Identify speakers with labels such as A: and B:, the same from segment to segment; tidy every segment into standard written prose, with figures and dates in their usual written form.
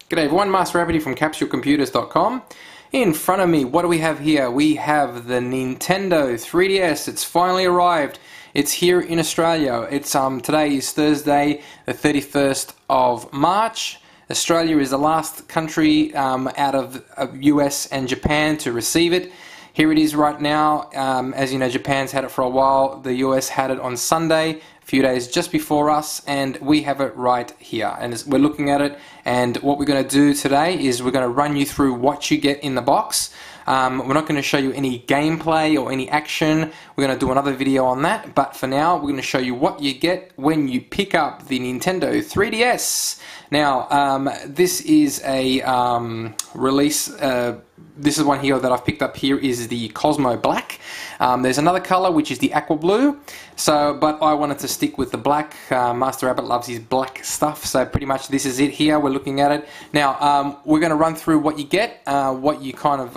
A: G'day everyone, Master Rabbit from CapsuleComputers.com. In front of me, what do we have here? We have the Nintendo 3DS. It's finally arrived. It's here in Australia. It's today is Thursday, the 31st of March. Australia is the last country out of US and Japan to receive it. Here it is right now. As you know, Japan's had it for a while. The US had it on Sunday, a few days just before us, and we have it right here. And we're looking at it, and what we're going to do today is we're going to run you through what you get in the box. We're not going to show you any gameplay or any action. We're going to do another video on that, but for now we're going to show you what you get when you pick up the Nintendo 3DS. Now, this is a release. This is one here that I've picked up here is the Cosmo Black. There's another color which is the Aqua Blue. But I wanted to stick with the black. Master Rabbit loves his black stuff, so pretty much this is it here. We're looking at it. Now, we're going to run through what you get, what you kind of,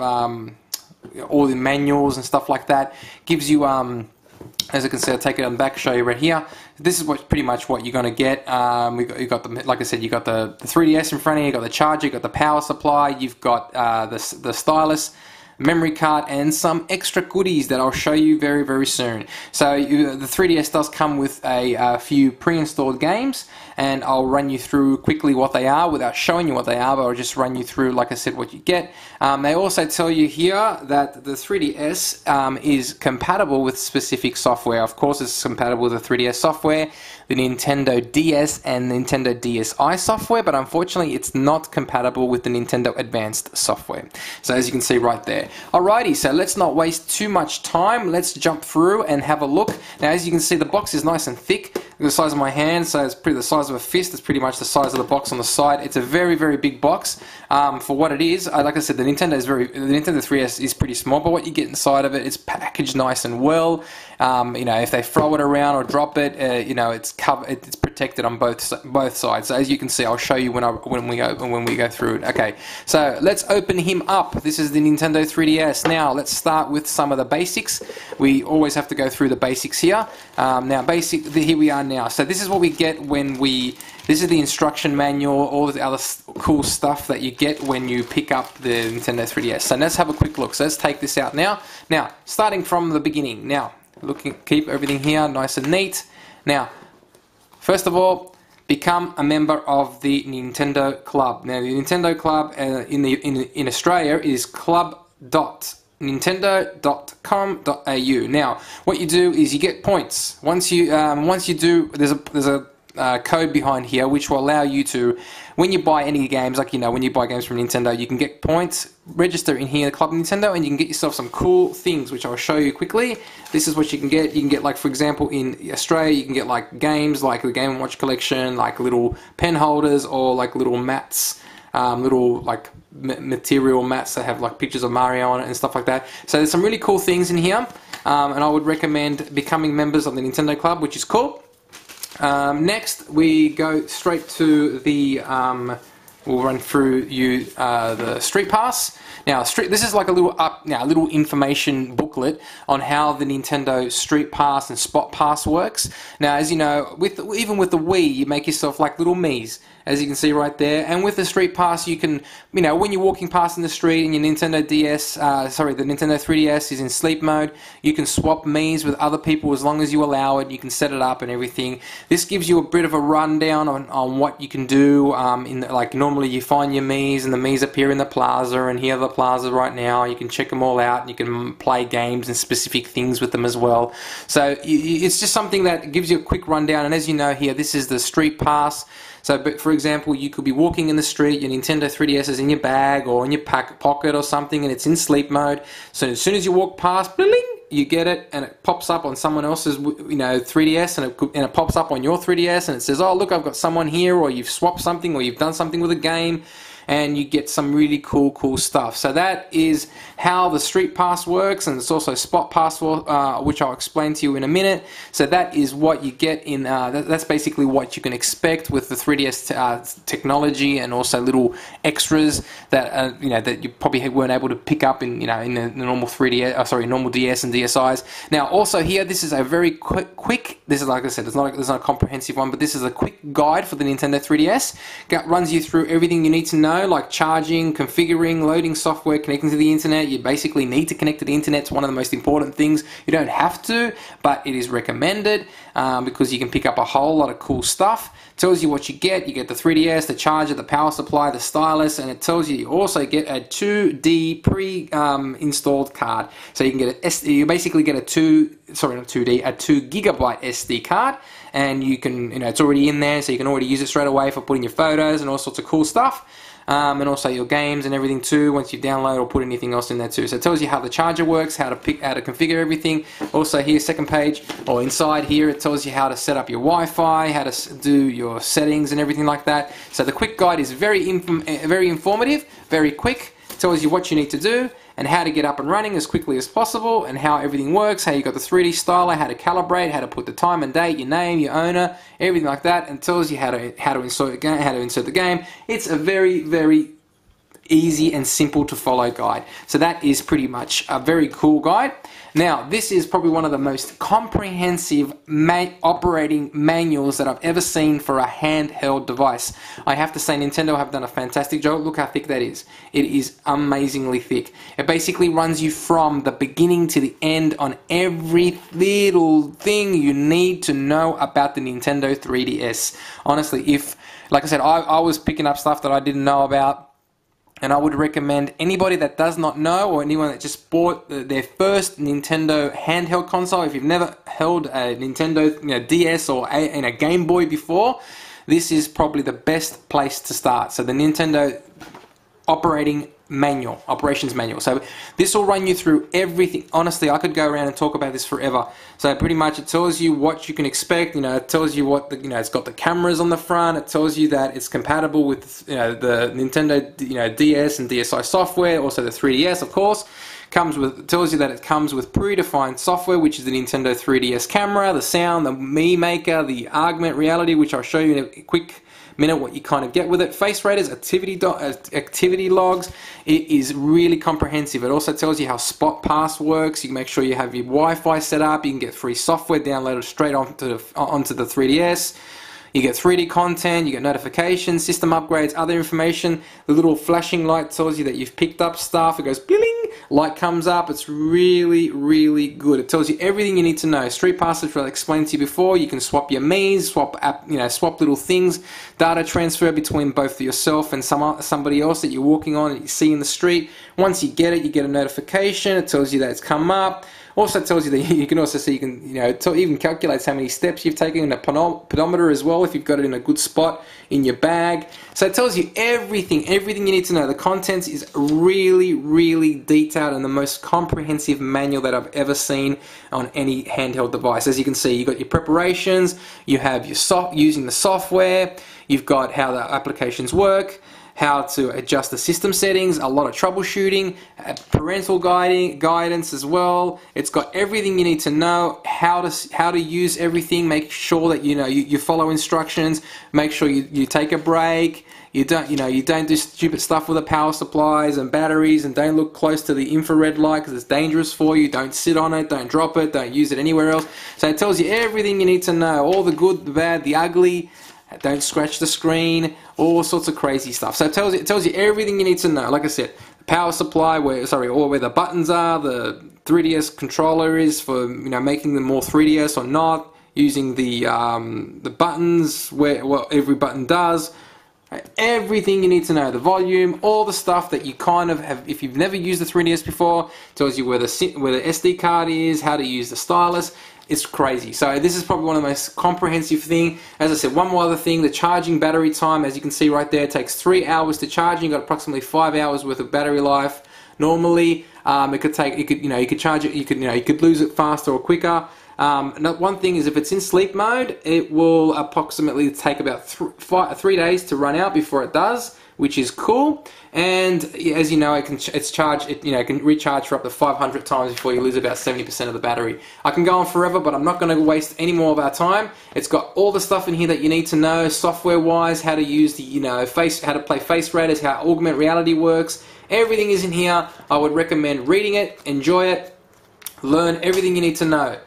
A: all the manuals and stuff like that. Gives you, as you can see, I'll take it on the back, show you right here. This is pretty much what you're going to get. You got the, like I said, you got the 3DS in front of you, you got the charger, you got the power supply, you've got the stylus, memory card, and some extra goodies that I'll show you very, very soon. So the 3DS does come with a few pre-installed games, and I'll run you through quickly what they are without showing you what they are, but I'll just run you through, like I said, what you get. They also tell you here that the 3DS is compatible with specific software. Of course, it's compatible with the 3DS software, the Nintendo DS and the Nintendo DSi software, but unfortunately it's not compatible with the Nintendo Advanced software. So as you can see right there. Alrighty, so let's not waste too much time. Let's jump through and have a look. Now, as you can see, the box is nice and thick, the size of my hand, so it's pretty the size of a fist. It's pretty much the size of the box on the side. It's a very, very big box for what it is. Like I said, the Nintendo 3DS is pretty small, but what you get inside of it is packaged nice and well. You know, if they throw it around or drop it, you know, it's covered. It's protected on both sides. So as you can see, I'll show you when we go through it. Okay, so let's open him up. This is the Nintendo 3DS. Now let's start with some of the basics. We always have to go through the basics here. Now, here we are now. So this is what we get when we. This is the instruction manual, all the other cool stuff that you get when you pick up the Nintendo 3DS. So let's have a quick look. So let's take this out now. Now, starting from the beginning. Now, keep everything here nice and neat. Now, first of all, become a member of the Nintendo Club. Now, the Nintendo Club in Australia is club.nintendo.com.au. Now, what you do is you get points. Once you do, there's a code behind here which will allow you to, when you buy any games, like, you know, when you buy games from Nintendo, you can get points, register in here, Club Nintendo, and you can get yourself some cool things which I'll show you quickly. This is what you can get. You can get, like, for example, in Australia you can get like games like the Game & Watch collection, like little pen holders, or like little mats, little like material mats that have like pictures of Mario on it and stuff like that. So there's some really cool things in here, and I would recommend becoming members of the Nintendo Club, which is cool. Next, we go straight to the, we'll run through the Street Pass. Now, this is like a little information booklet on how the Nintendo Street Pass and Spot Pass works. Now, as you know, even with the Wii, you make yourself like little Miis, as you can see right there. And with the Street Pass, you can, you know, when you're walking past in the street and your Nintendo DS, the Nintendo 3DS is in sleep mode, you can swap Miis with other people as long as you allow it. You can set it up and everything. This gives you a bit of a rundown on what you can do. Like normally you find your Miis and the Miis appear in the plaza, and here are the plaza right now. You can check them all out and you can play games and specific things with them as well. So it's just something that gives you a quick rundown. And as you know here, this is the Street Pass. So, but for example, you could be walking in the street, your Nintendo 3DS is in your bag or in your pocket or something, and it's in sleep mode. So as soon as you walk past, bling, you get it, and it pops up on someone else's, you know, 3DS, and it pops up on your 3DS, and it says, oh, look, I've got someone here, or you've swapped something, or you've done something with a game, and you get some really cool stuff. So that is how the Street Pass works, and it's also Spot Pass, which I'll explain to you in a minute. So that is what you get in. That's basically what you can expect with the 3DS technology, and also little extras that you know, that you probably weren't able to pick up in, you know, in the normal 3DS, normal DS and DSi's. Now, also here, this is a very quick. This is, like I said, it's not a comprehensive one, but this is a quick guide for the Nintendo 3DS. Runs you through everything you need to know. know, like charging, configuring, loading software, connecting to the internet. You basically need to connect to the internet. It's one of the most important things. You don't have to, but it is recommended because you can pick up a whole lot of cool stuff. It tells you what you get. You get the 3DS, the charger, the power supply, the stylus, and it tells you also get a 2D pre-installed card. So you can get you basically get a 2 gigabyte SD card, and you can, it's already in there, so you can already use it straight away for putting your photos and all sorts of cool stuff. And also your games and everything too, once you download or put anything else in there too. So it tells you how the charger works, how to configure everything. Also here, second page, or inside here, it tells you how to set up your Wi-Fi, how to do your settings and everything like that. So the quick guide is very informative, very quick. It tells you what you need to do and how to get up and running as quickly as possible, and how everything works, how you got the 3D styler, how to calibrate, how to put the time and date, your name, your owner, everything like that, and tells you how to insert the game. It's a very, very easy and simple to follow guide. So that is pretty much a very cool guide. Now, this is probably one of the most comprehensive operating manuals that I've ever seen for a handheld device. I have to say, Nintendo have done a fantastic job. Look how thick that is. It is amazingly thick. It basically runs you from the beginning to the end on every little thing you need to know about the Nintendo 3DS. Honestly, like I said, I was picking up stuff that I didn't know about. And I would recommend anybody that does not know, or anyone that just bought their first Nintendo handheld console, if you've never held a Nintendo DS or a Game Boy before, this is probably the best place to start. So the Nintendo operations manual. So this will run you through everything. Honestly, I could go around and talk about this forever. So pretty much it tells you what you can expect. It tells you what it's got the cameras on the front. It tells you that it's compatible with the Nintendo DS and DSi software. Also the 3DS, of course. Tells you that it comes with predefined software, which is the Nintendo 3DS camera, the sound, the Mii Maker, the Augmented reality, which I'll show you in a quick minute what you kind of get with it. Face raters, activity logs. It is really comprehensive. It also tells you how Spot Pass works. You can make sure you have your Wi-Fi set up. You can get free software downloaded straight onto the 3DS. You get 3D content, you get notifications, system upgrades, other information. The little flashing light tells you that you've picked up stuff. It goes bling, light comes up. It's really, really good. It tells you everything you need to know. Street Pass, which I explained to you before. You can swap your Miis, swap little things, data transfer between both yourself and somebody else that you're walking on and you see in the street. Once you get it, you get a notification. It tells you that it's come up. Also tells you that you can also see, even calculates how many steps you've taken in a pedometer as well, if you've got it in a good spot in your bag. So it tells you everything you need to know. The contents is really, really detailed and the most comprehensive manual that I've ever seen on any handheld device. As you can see, you've got your preparations, you have your using the software, you've got how the applications work, how to adjust the system settings, a lot of troubleshooting, parental guidance as well. It's got everything you need to know, how to use everything. Make sure that you follow instructions. Make sure you take a break. You don't do stupid stuff with the power supplies and batteries, and don't look close to the infrared light because it's dangerous for you. Don't sit on it, don't drop it, don't use it anywhere else. So it tells you everything you need to know, all the good, the bad, the ugly. Don't scratch the screen, all sorts of crazy stuff. So it tells you everything you need to know. Like I said, the power supply, where the buttons are, the 3DS controller is for making them more 3DS or not, using the buttons, what every button does. Everything you need to know, the volume, all the stuff that you kind of have. If you've never used the 3DS before, it tells you where the SD card is, how to use the stylus. It's crazy. So this is probably one of the most comprehensive thing. As I said, one more other thing, the charging battery time, as you can see right there, it takes 3 hours to charge. You've got approximately 5 hours worth of battery life. Normally, you could charge it, you could lose it faster or quicker. One thing is, if it's in sleep mode, it will approximately take about 3 days to run out before it does, which is cool. And as you know, it can recharge for up to 500 times before you lose about 70% of the battery. I can go on forever, but I'm not going to waste any more of our time. It's got all the stuff in here that you need to know, software-wise, how to use the how to play face raters, how augmented reality works. Everything is in here. I would recommend reading it, enjoy it, learn everything you need to know.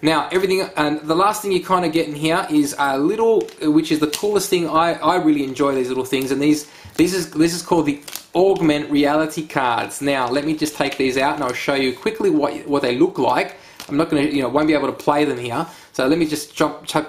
A: Now everything, and the last thing you kind of get in here is a little, which is the coolest thing. I really enjoy these little things, and this is called the Augmented reality cards. Now let me just take these out and I'll show you quickly what they look like. I'm not going to, won't be able to play them here. So let me just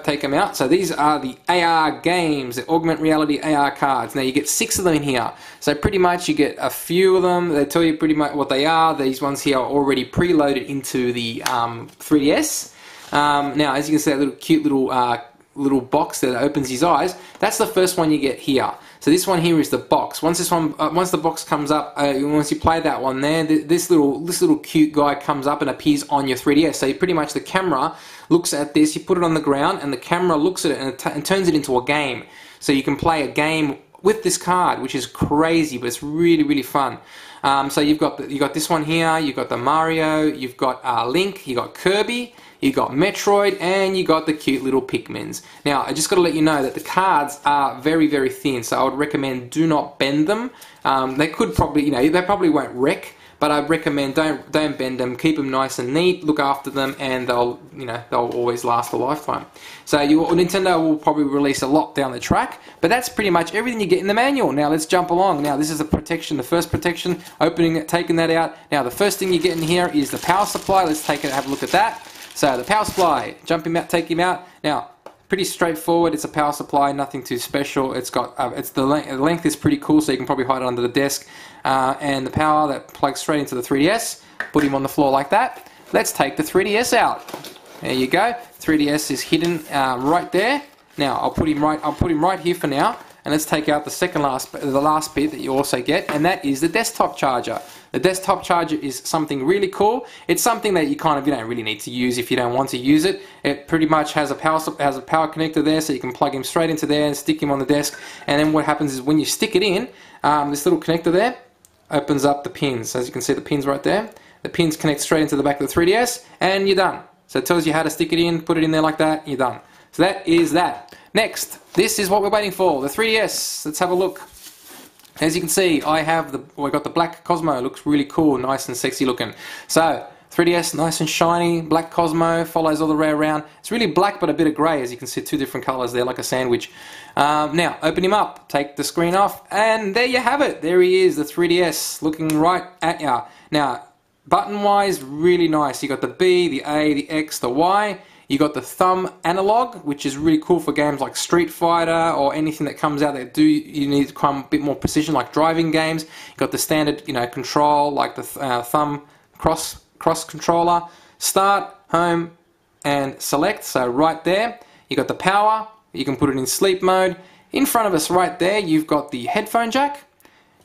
A: take them out. So these are the AR games, the Augmented reality AR cards. Now you get 6 of them in here. So pretty much you get a few of them. They tell you pretty much what they are. These ones here are already preloaded into the 3DS. Now as you can see, that little cute little box that opens his eyes, that's the first one you get here. So this one here is the box. Once the box comes up, once you play that one there, this little cute guy comes up and appears on your 3DS. So pretty much the camera looks at this, you put it on the ground, and the camera looks at it and turns it into a game. So you can play a game with this card, which is crazy, but it's really, really fun. So you've got this one here, you've got the Mario, you've got Link, you've got Kirby, you got Metroid, and you got the cute little Pikmins. Now, I just got to let you know that the cards are very, very thin, so I would recommend do not bend them. They could probably, they probably won't wreck, but I'd recommend don't bend them. Keep them nice and neat. Look after them, and they'll always last a lifetime. So Nintendo will probably release a lot down the track, but that's pretty much everything you get in the manual. Now let's jump along. Now this is the protection, the first protection. Opening it, taking that out. Now the first thing you get in here is the power supply. Let's take it, have a look at that. So the power supply, jump him out, take him out. Now, pretty straightforward. It's a power supply, nothing too special. It's got, the length is pretty cool, so you can probably hide it under the desk. And the power that plugs straight into the 3DS. Put him on the floor like that. Let's take the 3DS out. There you go. 3DS is hidden right there. Now I'll put him right here for now. And let's take out the last bit that you also get, and that is the desktop charger. The desktop charger is something really cool. It's something that you don't really need to use if you don't want to use it. It pretty much has a power connector there, so you can plug him straight into there and stick him on the desk. And then what happens is when you stick it in, this little connector there opens up the pins. As you can see, the pins right there. The pins connect straight into the back of the 3DS, and you're done. So it tells you how to stick it in, put it in there like that, and you're done. So that is that. Next, this is what we're waiting for, the 3DS. Let's have a look. As you can see, we got the black Cosmo. It looks really cool, nice and sexy looking. So 3DS, nice and shiny, black Cosmo, follows all the way around. It's really black but a bit of grey, as you can see, 2 different colours there, like a sandwich. Now, open him up, take the screen off, and there you have it. There he is, the 3DS, looking right at ya. Now, button-wise, really nice. You got the B, the A, the X, the Y. You got the thumb analog, which is really cool for games like Street Fighter or anything that comes out that you need to come a bit more precision, like driving games. You got the standard, control like the thumb cross controller. Start, home, and select. So right there, you got the power. You can put it in sleep mode. In front of us, right there, you've got the headphone jack.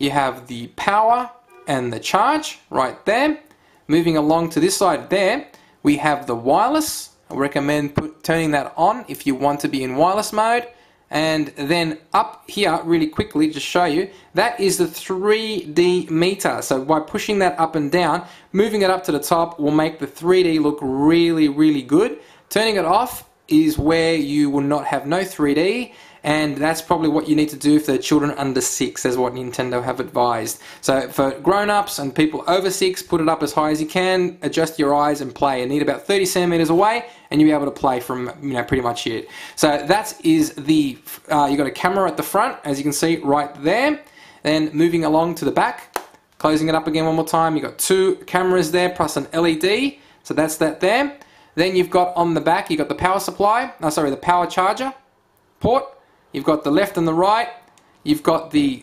A: You have the power and the charge right there. Moving along to this side there, we have the wireless. I recommend turning that on if you want to be in wireless mode. And then up here, really quickly, just show you, that is the 3D meter. So by pushing that up and down, moving it up to the top will make the 3D look really, really good. Turning it off is where you will not have no 3D, and that's probably what you need to do for children under 6, as what Nintendo have advised. So for grown-ups and people over 6, put it up as high as you can, adjust your eyes and play. You need about 30 centimeters away, and you'll be able to play from pretty much it. So that is the, you got a camera at the front, as you can see right there. Then moving along to the back, closing it up again one more time, you got 2 cameras there plus an LED, so that's that there. Then you've got on the back, you've got the power supply, the power charger port. You've got the left and the right. You've got the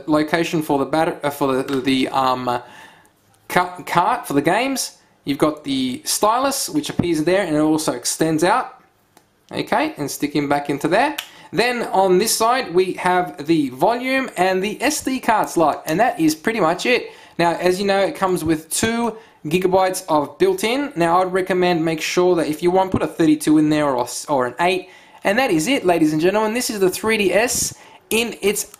A: location for the cart for the games. You've got the stylus, which appears there, and it also extends out. Okay, and stick him back into there. Then on this side, we have the volume and the SD card slot, and that is pretty much it. Now, as you know, it comes with 2 gigabytes of built-in. Now, I'd recommend make sure that if you want, put a 32 in there or an 8. And that is it, ladies and gentlemen. This is the 3DS in its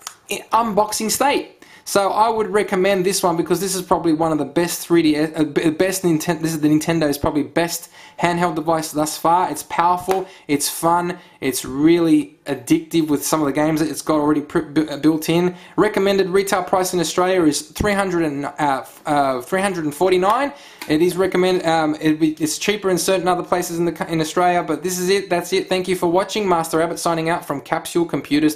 A: unboxing state. So I would recommend this one because this is probably one of the best 3DS, best Nintendo. This is the Nintendo's probably best handheld device thus far. It's powerful, it's fun, it's really addictive with some of the games that it's got already built in. Recommended retail price in Australia is $349. It is recommended. It's cheaper in certain other places in Australia, but this is it. That's it. Thank you for watching. Master Abbott signing out from CapsuleComputers.com.